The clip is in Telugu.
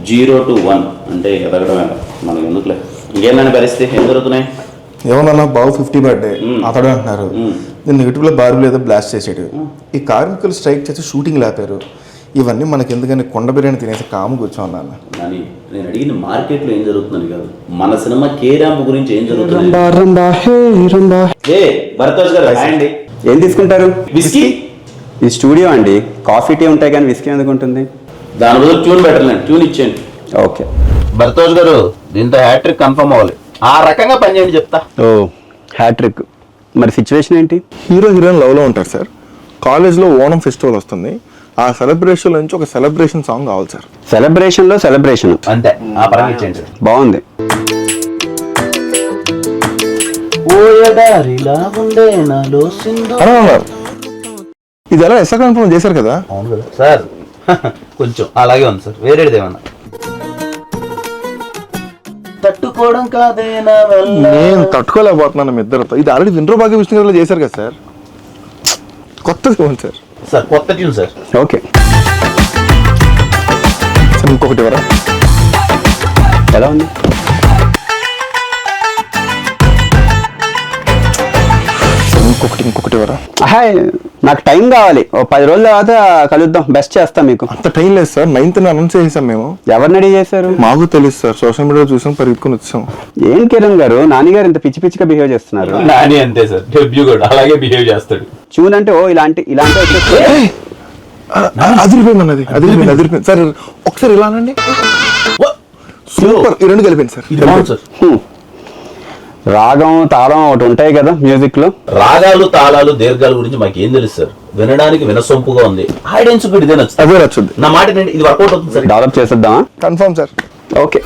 0 to 1 అంటే ఎదగడమే మనకి ఎందుకులే. ఇంకేమైనా పరిస్థితి ఏం జరుగుతున్నాయి? ఏమన్నా బాబు 50 బర్త్డే అతడు అంటున్నారు. నేను నెగిటివ్లో బార్బులు ఏదో బ్లాస్ట్ చేసాడు. ఈ కార్మికులు స్ట్రైక్ చేసి షూటింగ్ లేపారు. ఇవన్నీ మనకి ఎందుకని కొండ బిర్యానీ తినేసి కాము కూర్చోన్నాను. కానీ నేను అడిగింది మార్కెట్లో ఏం జరుగుతుందని కాదు, మన సినిమా కేరాంప్ గురించి ఏం జరుగుతుంది. భరద్వాజ్ గారు అండి, ఏం తీసుకుంటారు? విస్కీ. ఈ స్టూడియో అండి, కాఫీ టీ ఉంటాయి కానీ విస్కీ ఎందుకు ఉంటుంది? దాని బదులు ట్యూన్ బెటర్లేండి, ట్యూన్ ఇచ్చేయండి. ఓకే భరద్వాజ్ గారు, దీంతో హ్యాట్రిక్ కన్ఫర్మ్ అవ్వాలి. ఆ రకంగా పనిచేయండి చెప్తా. ఓ హ్యాట్రిక్. మరి సిచ్యువేషన్ ఏంటి? హీరోయిన్ లవ్లో ఉంటారు సార్. కాలేజ్లో ఓణం ఫెస్టివల్ వస్తుంది. ఆ సెలబ్రేషన్ నుంచి ఒక సెలబ్రేషన్ సాంగ్ కావాలి సార్. సెలబ్రేషన్లో సెలబ్రేషన్ అంతే, ఆ పరంగా ఇచ్చేయండి. బాగుంది. ఇది ఎలా ఎస్ఆర్ కన్ఫర్మ్ చేశారు కదా? అవును కదా సార్. కొంచెం అలాగే ఉంది సార్, వేరేది ఏమన్నా తట్టుకోవడం కాదేనా? నేను తట్టుకోలేకపోతున్నాను మీ ఇద్దరితో. ఇది ఆల్రెడీ విండ్రో భాగ్య విష్ణు గారు చేశారు కదా సార్. కొత్తది ఉంది సార్. సార్ కొత్త ట్యూన్ సార్. ఓకే సార్ ఇంకొకటి ఎవరా? ఎలా ఉంది? ఇంకొకటి ఎవరా? హాయ్, నాకు టైం కావాలి. ఓ 10 రోజుల తర్వాత కలుద్దాం. బెస్ట్ చేస్తాం మీకు. అంత టైం లేదు సార్. 9th అనౌన్స్ చేసాం మేము. ఎవరిని రెడీ చేశారు? మాకు తెలుసు సార్, సోషల్ మీడియాలో చూసాం, పరిగెత్తుకుని వచ్చాం. ఏం కిరణ్ గారు, నాన్నగారు ఇంత పిచ్చి పిచ్చిగా బిహేవ్ చేస్తున్నారు. నాని అంతే సార్, డెబ్యూ కూడా అలాగే బిహేవ్ చేస్తాడు. చూన్ అంటే ఓ ఇలాంటి అదిరిపోయింది అన్నది, అదిరిపోయింది సార్. ఒకసారి ఇలా అనండి. సూపర్. ఈ రెండు కలిపింది సార్. రాగం తాళం ఒకటి ఉంటాయి కదా మ్యూజిక్ లో. రాగాలు తాళాలు దీర్ఘాల గురించి మాకు ఏం తెలుసు సార్. వినడానికి వినసొంపుగా ఉంది. ఆడియన్స్ కూడా ఇదే నచ్చుతుంది. అదే నచ్చుద్ది. నా మాట ఇది వర్కౌట్ అవుతుంది సార్. డెవలప్ చేసేద్దామా? Confirm sir. ఓకే.